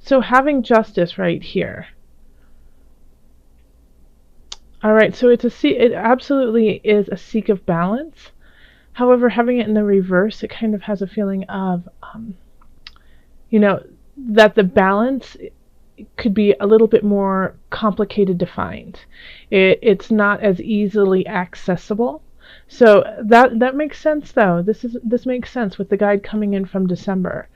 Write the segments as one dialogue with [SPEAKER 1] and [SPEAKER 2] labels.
[SPEAKER 1] So having justice right here. All right, so it absolutely is a seek of balance. However, having it in the reverse, it kind of has a feeling of, you know, that the balance could be a little bit more complicated to find. It's not as easily accessible. So that makes sense though. This makes sense with the guide coming in from December.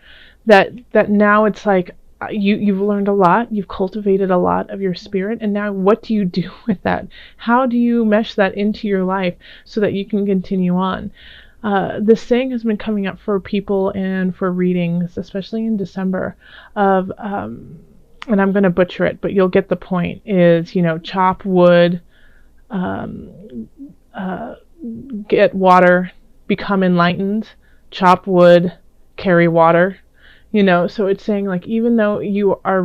[SPEAKER 1] That now it's like you've learned a lot, you've cultivated a lot of your spirit, and now what do you do with that? How do you mesh that into your life so that you can continue on? This saying has been coming up for people and for readings, especially in December, of and I'm going to butcher it, but you'll get the point, is, chop wood, um, uh, get water, become enlightened, chop wood, carry water. So it's saying, like, even though you are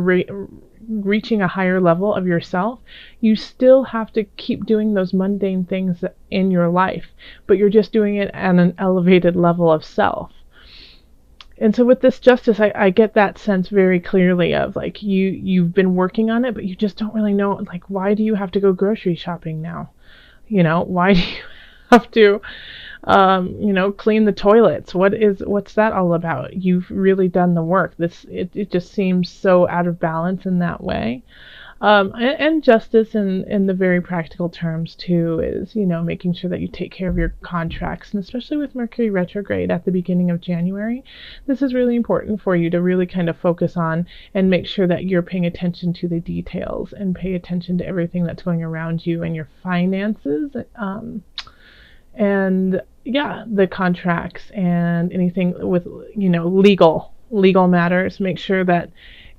[SPEAKER 1] reaching a higher level of yourself, you still have to keep doing those mundane things in your life, but you're just doing it at an elevated level of self. And so with this justice, I get that sense very clearly of, like, you've been working on it, but you just don't really know, like, why do you have to go grocery shopping now? Why do you have to clean the toilets? What's that all about? You've really done the work. It just seems so out of balance in that way. And justice in the very practical terms too is, making sure that you take care of your contracts, and especially with Mercury retrograde at the beginning of January, this is really important for you to really kind of focus on and make sure that you're paying attention to the details and pay attention to everything that's going around you and your finances, and yeah, the contracts and anything with, legal matters. Make sure that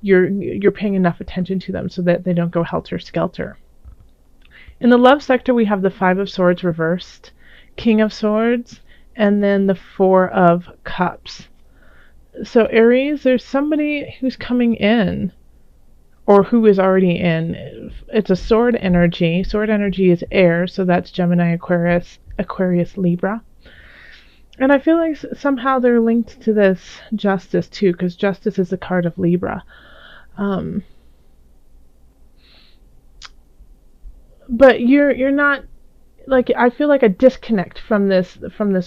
[SPEAKER 1] you're paying enough attention to them so that they don't go helter skelter. In the love sector, we have the Five of Swords reversed, King of Swords, and then the Four of Cups. So Aries, there's somebody who's coming in, or who is already in. It's a sword energy. Sword energy is air, so that's Gemini, Aquarius, Libra. And I feel like somehow they're linked to this justice too, because justice is the card of Libra. But you're not, like, I feel like a disconnect from this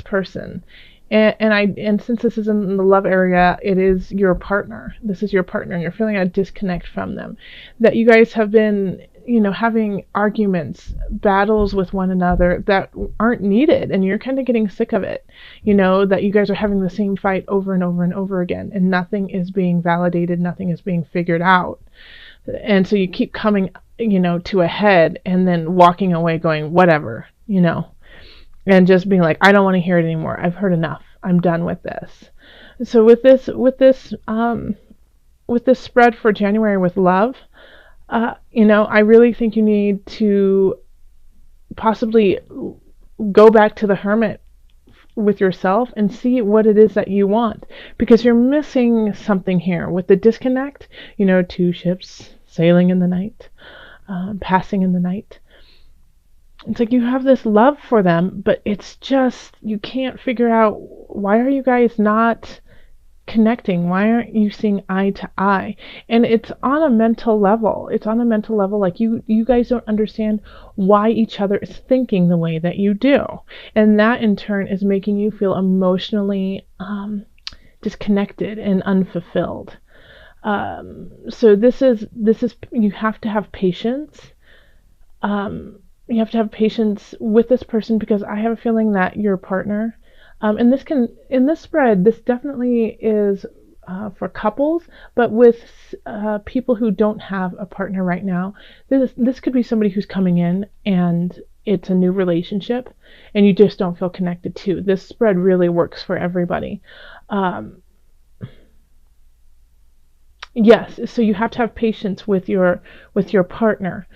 [SPEAKER 1] person. And since this is in the love area, it is your partner. This is your partner, and you're feeling a disconnect from them. That you guys have been, having arguments, battles with one another that aren't needed, and you're kind of getting sick of it. That you guys are having the same fight over and over and over again, and nothing is being validated, nothing is being figured out. And so you keep coming, to a head, and then walking away going, whatever, and just being like, I don't want to hear it anymore. I've heard enough. I'm done with this. So with this spread for January with love, I really think you need to possibly go back to the hermit with yourself and see what it is that you want, because you're missing something here with the disconnect. Two ships sailing in the night, passing in the night. It's like you have this love for them, but it's just, you can't figure out, why are you guys not connecting? Why aren't you seeing eye to eye? And it's on a mental level. Like you guys don't understand why each other is thinking the way that you do. And that in turn is making you feel emotionally disconnected and unfulfilled. So this is you have to have patience. You have to have patience with this person, because I have a feeling that your partner, and in this spread, this definitely is for couples, but with people who don't have a partner right now, this could be somebody who's coming in and it's a new relationship and you just don't feel connected to. This spread really works for everybody. Yes, so you have to have patience with your partner,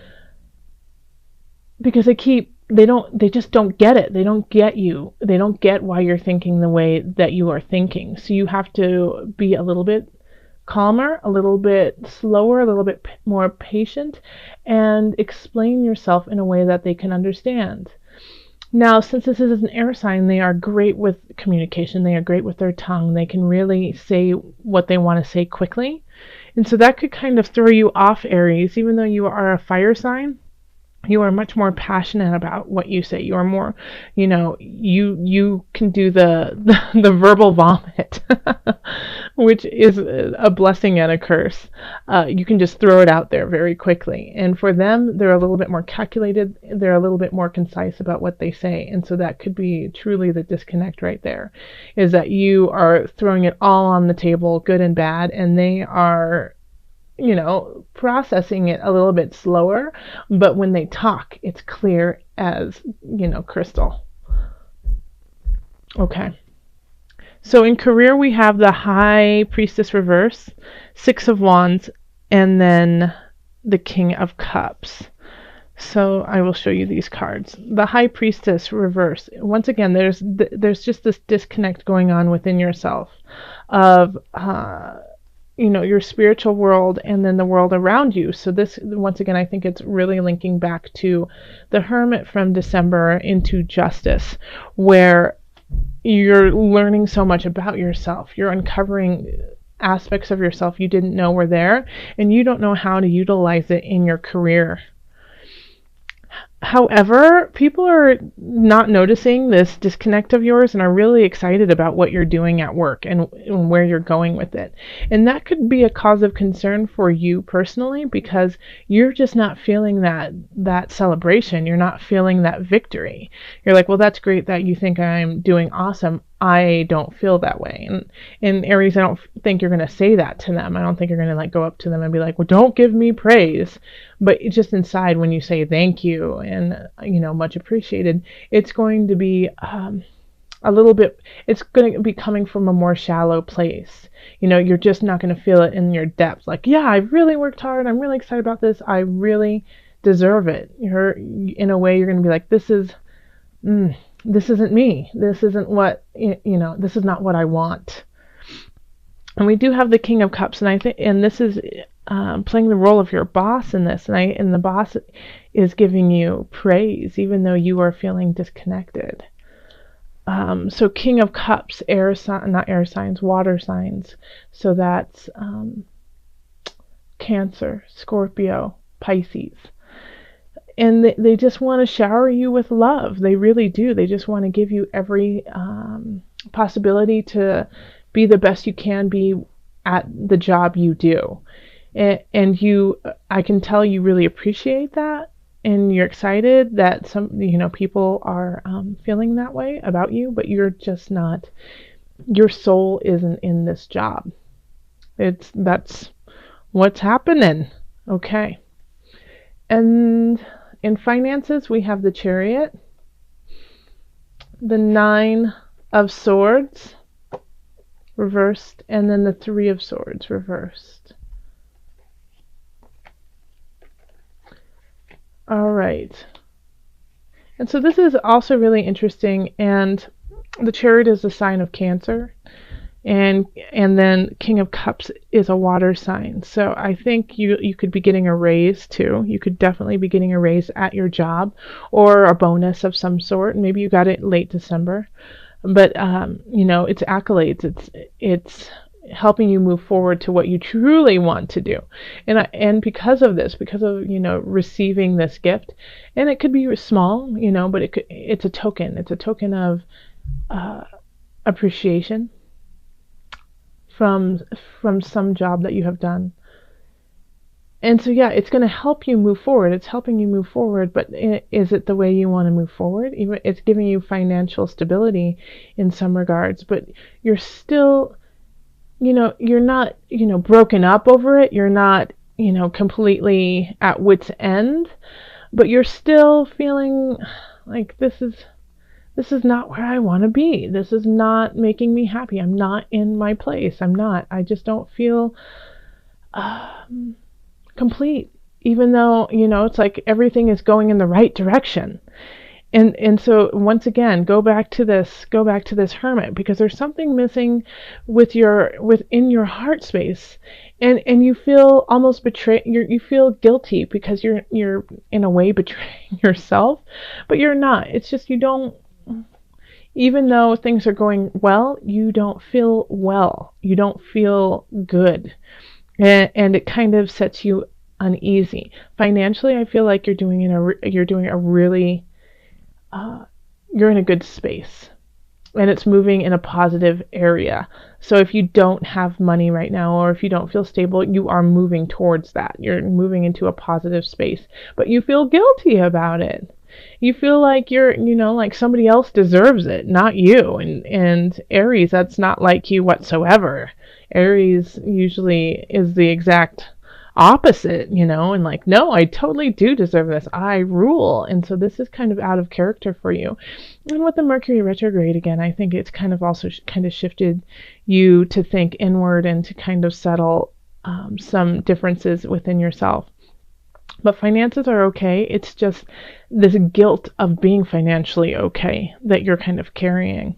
[SPEAKER 1] because they just don't get it. They don't get you. They don't get why you're thinking the way that you are thinking. So you have to be a little bit calmer, a little bit slower, a little bit more patient, and explain yourself in a way that they can understand. Now, since this is an air sign, they are great with communication. They are great with their tongue. They can really say what they want to say quickly. And so that could kind of throw you off, Aries, even though you are a fire sign. You are much more passionate about what you say. You are more, you can do the verbal vomit, which is a blessing and a curse. You can just throw it out there very quickly. And for them, they're a little bit more calculated. They're a little bit more concise about what they say. And so that could be truly the disconnect right there, is that you are throwing it all on the table, good and bad, and they are processing it a little bit slower, but when they talk, it's clear as, crystal. Okay. So in career, we have the High Priestess reverse, Six of Wands, and then the King of Cups. So I will show you these cards. The High Priestess reverse. Once again, there's just this disconnect going on within yourself of your spiritual world and then the world around you. So this, once again, I think it's really linking back to the Hermit from December into Justice, where you're learning so much about yourself. You're uncovering aspects of yourself you didn't know were there, and you don't know how to utilize it in your career. However, people are not noticing this disconnect of yours and are really excited about what you're doing at work and where you're going with it. And that could be a cause of concern for you personally, because you're just not feeling that celebration. You're not feeling that victory. You're like, well, that's great that you think I'm doing awesome. I don't feel that way. And Aries, I don't think you're going to say that to them. I don't think you're going to go up to them and be like, well, don't give me praise. But it's just inside, when you say thank you and, much appreciated, it's going to be a little bit, it's going to be coming from a more shallow place. You're just not going to feel it in your depth. Like, yeah, I really worked hard. I'm really excited about this. I really deserve it. In a way, you're going to be like, this isn't me. This isn't what, this is not what I want. And we do have the King of Cups, and I think, and this is playing the role of your boss in this, and the boss is giving you praise, even though you are feeling disconnected. So King of Cups, not air signs, water signs. So that's Cancer, Scorpio, Pisces. And they just want to shower you with love. They really do. They just want to give you every possibility to be the best you can be at the job you do. And I can tell you really appreciate that. And you're excited that people are feeling that way about you, but you're just not, your soul isn't in this job. That's what's happening. Okay. And in finances, we have the Chariot, the Nine of Swords reversed, and then the Three of Swords reversed. All right. And so this is also really interesting, and the Chariot is a sign of Cancer, and then King of Cups is a water sign. So I think you could be getting a raise too. You could definitely be getting a raise at your job, or a bonus of some sort. Maybe you got it late December. But it's accolades. It's helping you move forward to what you truly want to do. And because of receiving this gift, and it could be small, but it's a token. It's a token of appreciation from some job that you have done. And so, yeah, it's going to help you move forward. It's helping you move forward, but is it the way you want to move forward? It's giving you financial stability in some regards, but you're still, you're not, broken up over it. You're not, completely at wit's end, but you're still feeling like this is not where I want to be. This is not making me happy. I'm not in my place. I just don't feel complete, even though, it's like everything is going in the right direction. And so once again, go back to this hermit, because there's something missing within your heart space, and you feel almost betrayed. You feel guilty because you're in a way betraying yourself, but you're not. It's just you don't. Even though things are going well, you don't feel well. You don't feel good, and it kind of sets you uneasy. Financially, I feel like you're doing a really you're in a good space, and it's moving in a positive area. So if you don't have money right now, or if you don't feel stable, you are moving towards that. You're moving into a positive space, but you feel guilty about it. You feel like like somebody else deserves it, not you. And Aries, that's not like you whatsoever. Aries usually is the exact opposite, and like, no, I totally do deserve this. I rule. And so this is kind of out of character for you. And with the Mercury retrograde again, I think it's kind of also kind of shifted you to think inward and to kind of settle some differences within yourself. But finances are okay. It's just this guilt of being financially okay that you're kind of carrying.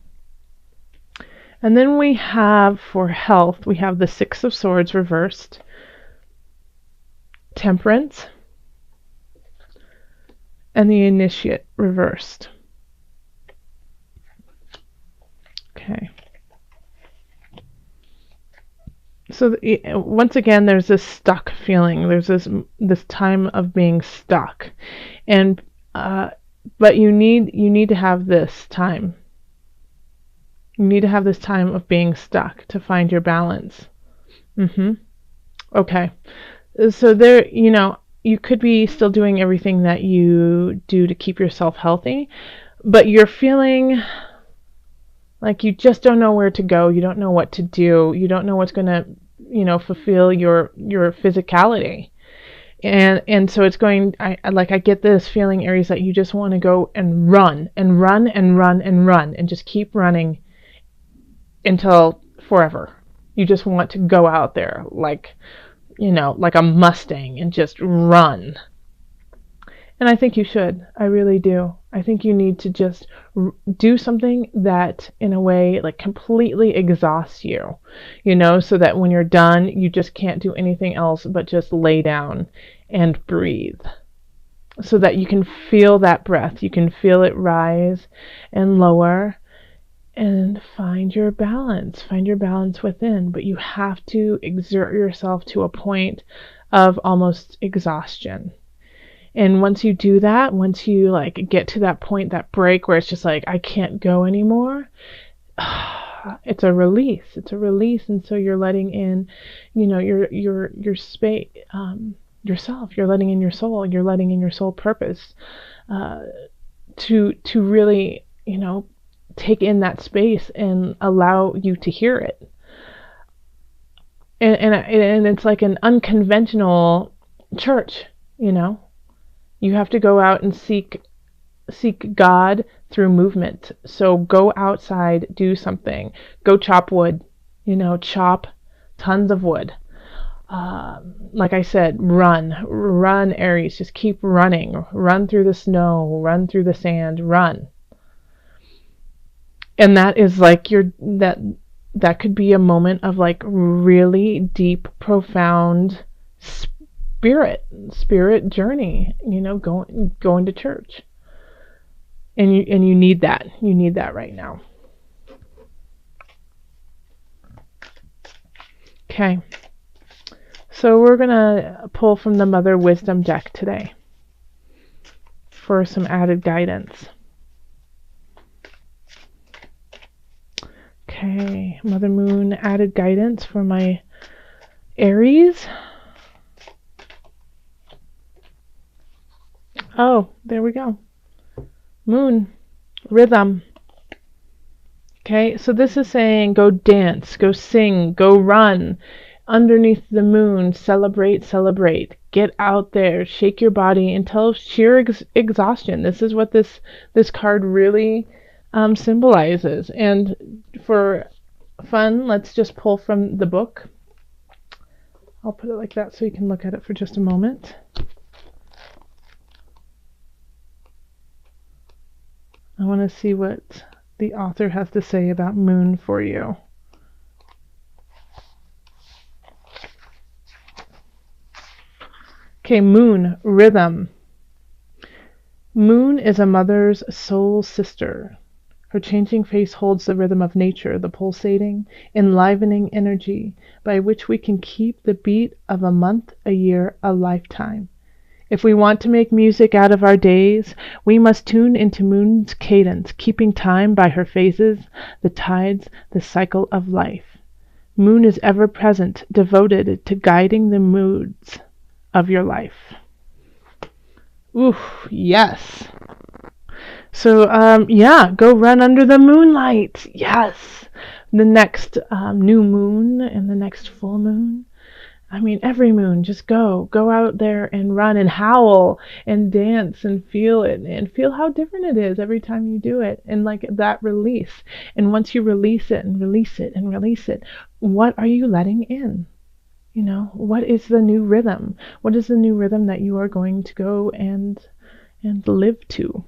[SPEAKER 1] And then we have, for health, we have the Six of Swords reversed, Temperance, and the Initiate reversed. Okay. So once again, there's this stuck feeling. There's this time of being stuck, and but you need to have this time. You need to have this time of being stuck to find your balance. Okay. So there, you could be still doing everything that you do to keep yourself healthy, but you're feeling like you just don't know where to go. You don't know what to do. You don't know what's going to, fulfill your physicality. And so it's going, I get this feeling, Aries, that you just want to go and run and run and run and run and just keep running until forever. You just want to go out there like a Mustang and just run. And I think you should. I really do. I think you need to just do something that, in a way, like completely exhausts you, so that when you're done, you just can't do anything else but just lay down and breathe. So that you can feel that breath. You can feel it rise and lower and find your balance. Find your balance within. But you have to exert yourself to a point of almost exhaustion. And once you do that, once you get to that point, that break where it's just like, I can't go anymore, it's a release. It's a release. And so you're letting in, your space, yourself. You're letting in your soul. You're letting in your soul purpose, to really, take in that space and allow you to hear it. And it's like an unconventional church, You have to go out and seek God through movement. So go outside, do something. Go chop wood, chop tons of wood. Like I said, run, Aries. Just keep running. Run through the snow, run through the sand, run. And that is like that could be a moment of like really deep, profound spirit journey, going to church. And you need that. You need that right now. Okay. So we're going to pull from the Mother Wisdom deck today for some added guidance. Okay, Mother Moon added guidance for my Aries. Oh, there we go. Moon, rhythm. Okay, so this is saying go dance, go sing, go run underneath the moon, celebrate. Get out there, shake your body until sheer exhaustion. This is what this card really symbolizes. And for fun, let's just pull from the book. I'll put it like that so you can look at it for just a moment. want to see what the author has to say about moon for you. Okay, moon, rhythm. Moon is a mother's soul sister. Her changing face holds the rhythm of nature, the pulsating, enlivening energy by which we can keep the beat of a month, a year, a lifetime. If we want to make music out of our days, we must tune into Moon's cadence, keeping time by her phases, the tides, the cycle of life. Moon is ever present, devoted to guiding the moods of your life. Oof, yes. So, yeah, go run under the moonlight. Yes. The next new moon and the next full moon. I mean, every moon, just go out there and run and howl and dance and feel it and feel how different it is every time you do it. And like that release. And once you release it and release it and release it, what are you letting in? You know, what is the new rhythm? What is the new rhythm that you are going to go and live to?